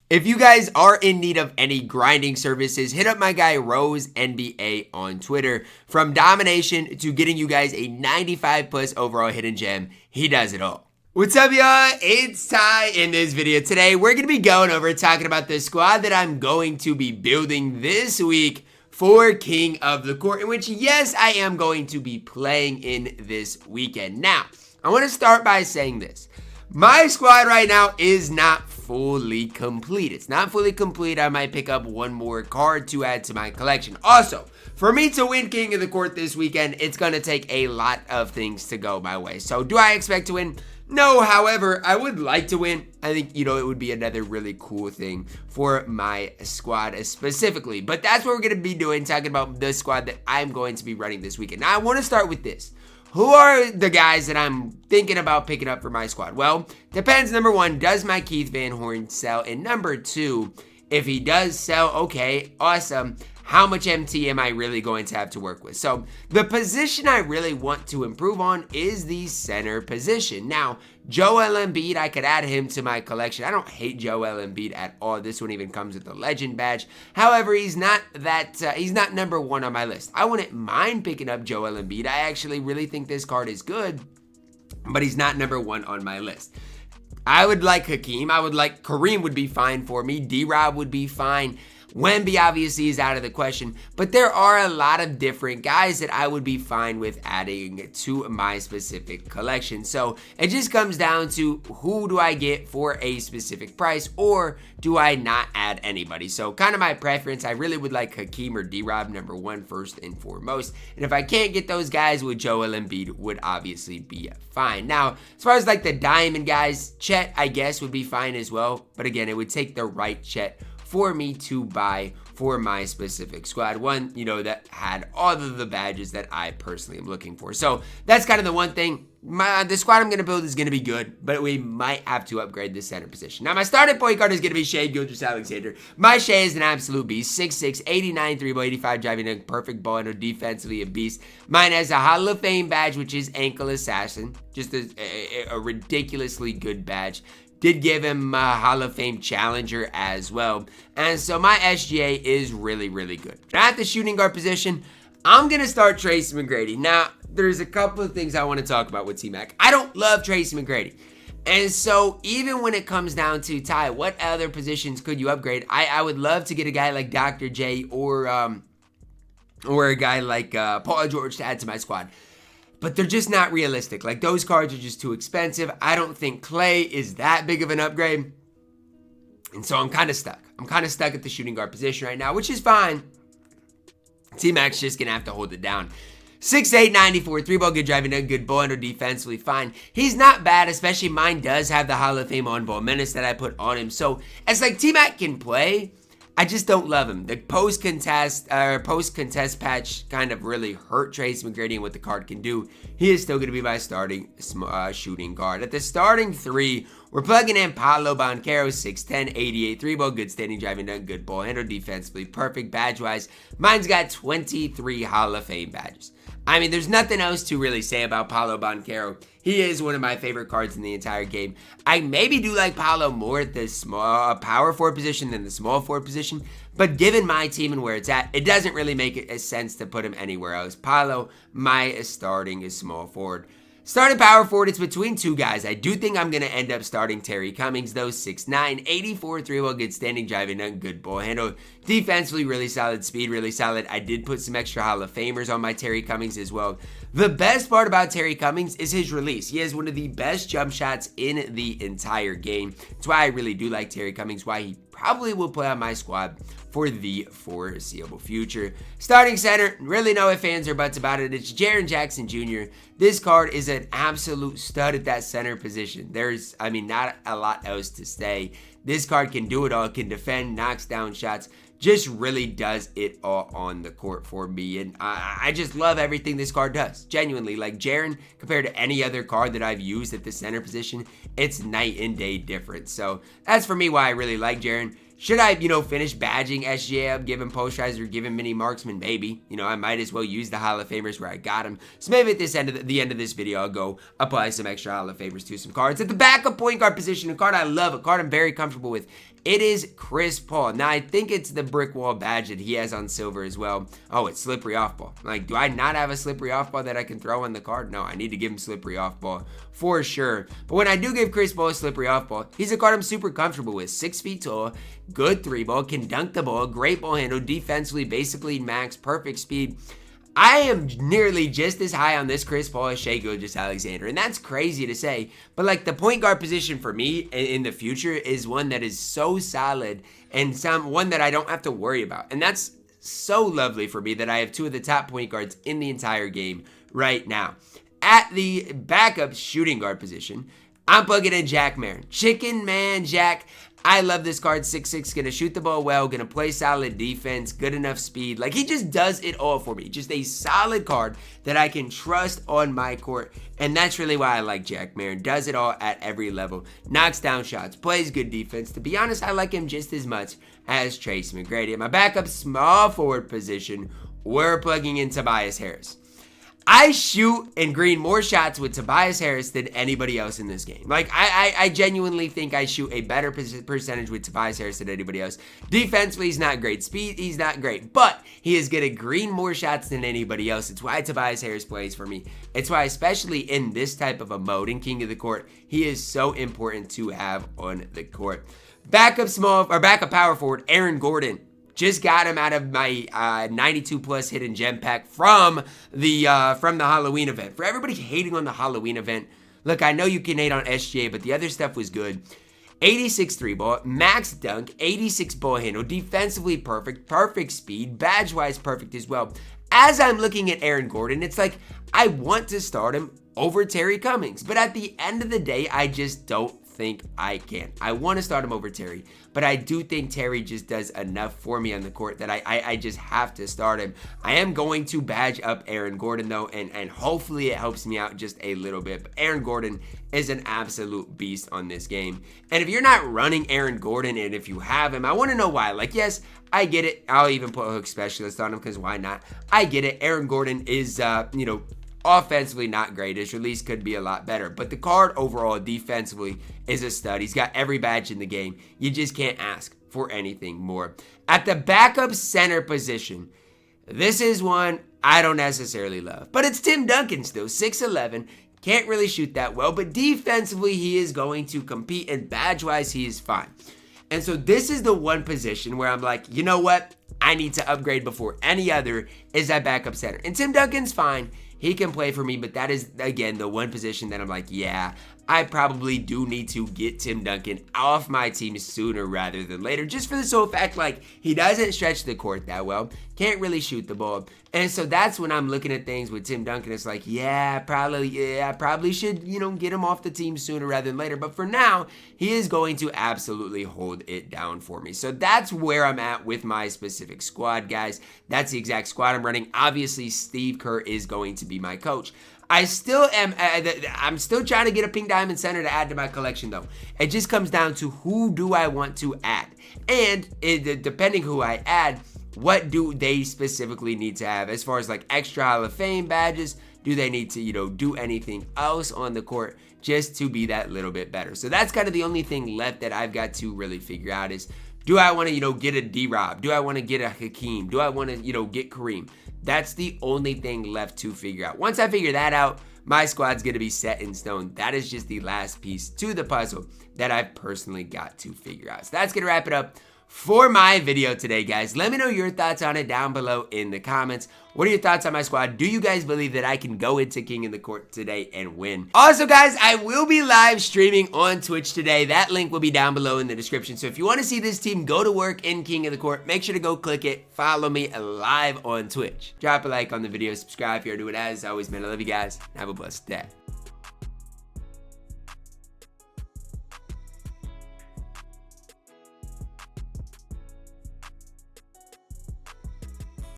If you guys are in need of any grinding services, hit up my guy Rose NBA on Twitter. From domination to getting you guys a 95 plus overall hidden gem, he does it all. What's up, y'all? It's Ty. In this video today, we're going to be going over talking about the squad that I'm going to be building this week for King of the Court, in which, yes, I am going to be playing in this weekend. Now, I want to start by saying this. My squad right now is not fully complete. It's not fully complete. I might pick up one more card to add to my collection. Also, for me to win King of the Court this weekend, it's going to take a lot of things to go my way. So, do I expect to win? No, however, I would like to win. I think, it would be another really cool thing for my squad specifically. But that's what we're going to be doing, talking about the squad that I'm going to be running this weekend. Now, I want to start with this. Who are the guys that I'm thinking about picking up for my squad? Well, depends. Number one, does my Keith Van Horn sell? And number two, if he does sell, okay, awesome. How much MT am I really going to have to work with? So the position I really want to improve on is the center position. Now, Joel Embiid, I could add him to my collection. I don't hate Joel Embiid at all. This one even comes with the legend badge. However, he's not number one on my list. I wouldn't mind picking up Joel Embiid. I actually really think this card is good, but he's not number one on my list. I would like Hakeem. Kareem would be fine for me. D-Rob would be fine. Wemby obviously is out of the question, but there are a lot of different guys that I would be fine with adding to my specific collection. So it just comes down to who do I get for a specific price, or do I not add anybody? So kind of my preference, I really would like Hakeem or D-Rob number one first and foremost. And if I can't get those guys, with Joel Embiid would obviously be fine. Now, as far as like the diamond guys, Chet I guess would be fine as well. But again, it would take the right Chet for me to buy for my specific squad. One, that had all of the badges that I personally am looking for. So that's kind of the one thing. The squad I'm going to build is going to be good, but we might have to upgrade the center position. Now, my starting point guard is going to be Shai Gilgeous-Alexander. My Shai is an absolute beast. 6'6", 89 3-ball, 85 driving, a perfect ball, and defensively a beast. Mine has a Hall of Fame badge, which is Ankle Assassin. Just a ridiculously good badge. Did give him a Hall of Fame challenger as well. And so my SGA is really, really good. At the shooting guard position, I'm going to start Tracy McGrady. Now, there's a couple of things I want to talk about with T-Mac. I don't love Tracy McGrady. And so even when it comes down to Ty, what other positions could you upgrade? I would love to get a guy like Dr. J or a guy like Paul George to add to my squad. But they're just not realistic. Like, those cards are just too expensive. I don't think Clay is that big of an upgrade. And so I'm kind of stuck. I'm kind of stuck at the shooting guard position right now, which is fine. T-Mac's just going to have to hold it down. 6'8", 94, 3-ball good driving, a good ball handle, defensively fine. He's not bad, especially mine does have the Hall of Fame on-ball menace that I put on him. So it's like T-Mac can play. I just don't love him. The post-contest patch kind of really hurt Trace McGrady and what the card can do. He is still going to be my starting shooting guard. At the starting three, we're plugging in Paolo Banchero, 6'10", 88, 3-ball, good standing, driving done, good ball handle, defensively perfect, badge-wise. Mine's got 23 Hall of Fame badges. I mean, there's nothing else to really say about Paolo Banchero. He is one of my favorite cards in the entire game. I maybe do like Paolo more at the small power forward position than the small forward position, but given my team and where it's at, it doesn't really make sense to put him anywhere else. Paolo, my starting is small forward. Starting power forward, it's between two guys. I do think I'm going to end up starting Terry Cummings, though. 6'9", 84, 3-ball, good standing, driving, done, good ball handle. Defensively, really solid. Speed, really solid. I did put some extra Hall of Famers on my Terry Cummings as well. The best part about Terry Cummings is his release. He has one of the best jump shots in the entire game. That's why I really do like Terry Cummings, why he probably will play on my squad for the foreseeable future. Starting center, really no ifs, ands, or buts about it. It's Jaren Jackson Jr. This card is an absolute stud at that center position. There's, not a lot else to say. This card can do it all, can defend, knocks down shots, just really does it all on the court for me. And I just love everything this card does. Genuinely, like Jaren, compared to any other card that I've used at the center position, it's night and day difference. So that's for me why I really like Jaren. Should I, finish badging SGA up, give him post rise, or give him mini marksman? Maybe. I might as well use the Hall of Famers where I got him. So maybe at the end of this video, I'll go apply some extra Hall of Famers to some cards. At the backup point guard position, a card I love, a card I'm very comfortable with, It is Chris Paul. Now, I think it's the brick wall badge that he has on silver as well. Oh, it's slippery off ball. Like, do I not have a slippery off ball that I can throw on the card? No, I need to give him slippery off ball for sure. But when I do give Chris Paul a slippery off ball, he's a card I'm super comfortable with. 6 feet tall, good 3-ball, can dunk the ball, great ball handle, defensively, basically max, perfect speed. I am nearly just as high on this Chris Paul as Shai Gilgeous-Alexander, and that's crazy to say, but like the point guard position for me in the future is one that is so solid and one that I don't have to worry about, and that's so lovely for me that I have 2 of the top point guards in the entire game right now. At the backup shooting guard position, I'm plugging in Jack Marin. Chicken Man Jack. I love this card. 6'6", gonna shoot the ball well, gonna play solid defense, good enough speed. Like, he just does it all for me. Just a solid card that I can trust on my court. And that's really why I like Jack Marin. Does it all at every level. Knocks down shots, plays good defense. To be honest, I like him just as much as Trace McGrady. At my backup small forward position, we're plugging in Tobias Harris. I shoot and green more shots with Tobias Harris than anybody else in this game. Like, I genuinely think I shoot a better percentage with Tobias Harris than anybody else. Defensively, he's not great. Speed, he's not great. But he is going to green more shots than anybody else. It's why Tobias Harris plays for me. It's why, especially in this type of a mode in King of the Court, he is so important to have on the court. Backup power forward, Aaron Gordon. Just got him out of my 92 plus hidden gem pack from the Halloween event. For everybody hating on the Halloween event, look, I know you can hate on SGA, but the other stuff was good. 86 3-ball, max dunk, 86 ball handle, defensively perfect, perfect speed, badge-wise perfect as well. As I'm looking at Aaron Gordon, it's like I want to start him over Terry Cummings, but at the end of the day, I just don't think I can. I want to start him over Terry, but I do think Terry just does enough for me on the court that I just have to start him. I am going to badge up Aaron Gordon though, and hopefully it helps me out just a little bit. But Aaron Gordon is an absolute beast on this game. And if you're not running Aaron Gordon, and if you have him, I want to know why. Like, yes, I get it. I'll even put a hook specialist on him because why not? I get it. Aaron Gordon is, offensively not great. His release could be a lot better, but the card overall defensively is a stud. He's got every badge in the game. You just can't ask for anything more. At the backup center position, this is one I don't necessarily love, but it's Tim Duncan still, 6'11", can't really shoot that well, but defensively he is going to compete, and badge-wise he is fine. And so this is the one position where I'm like, you know what? I need to upgrade before any other is that backup center. And Tim Duncan's fine. He can play for me, but that is, again, the one position that I'm like, yeah, I probably do need to get Tim Duncan off my team sooner rather than later, just for the sole fact, like, he doesn't stretch the court that well, can't really shoot the ball. And so that's when I'm looking at things with Tim Duncan. It's like, I probably should, get him off the team sooner rather than later. But for now, he is going to absolutely hold it down for me. So that's where I'm at with my specific squad, guys. That's the exact squad I'm running. Obviously, Steve Kerr is going to be my coach. I'm still trying to get a pink diamond center to add to my collection though. It just comes down to who do I want to add. And depending who I add, what do they specifically need to have as far as like extra Hall of Fame badges? Do they need to, do anything else on the court just to be that little bit better? So that's kind of the only thing left that I've got to really figure out is, do I want to, get a D-Rob? Do I want to get a Hakeem? Do I want to, get Kareem? That's the only thing left to figure out. Once I figure that out, my squad's going to be set in stone. That is just the last piece to the puzzle that I've personally got to figure out. So that's going to wrap it up for my video today, guys. Let me know your thoughts on it down below in the comments. What are your thoughts on my squad? Do you guys believe that I can go into King of the Court today and win? Also, guys, I will be live streaming on Twitch today. That link will be down below in the description. So if you want to see this team go to work in King of the Court, make sure to go click it. Follow me live on Twitch. Drop a like on the video. Subscribe if you're doing it. As always, man, I love you guys. Have a blessed day.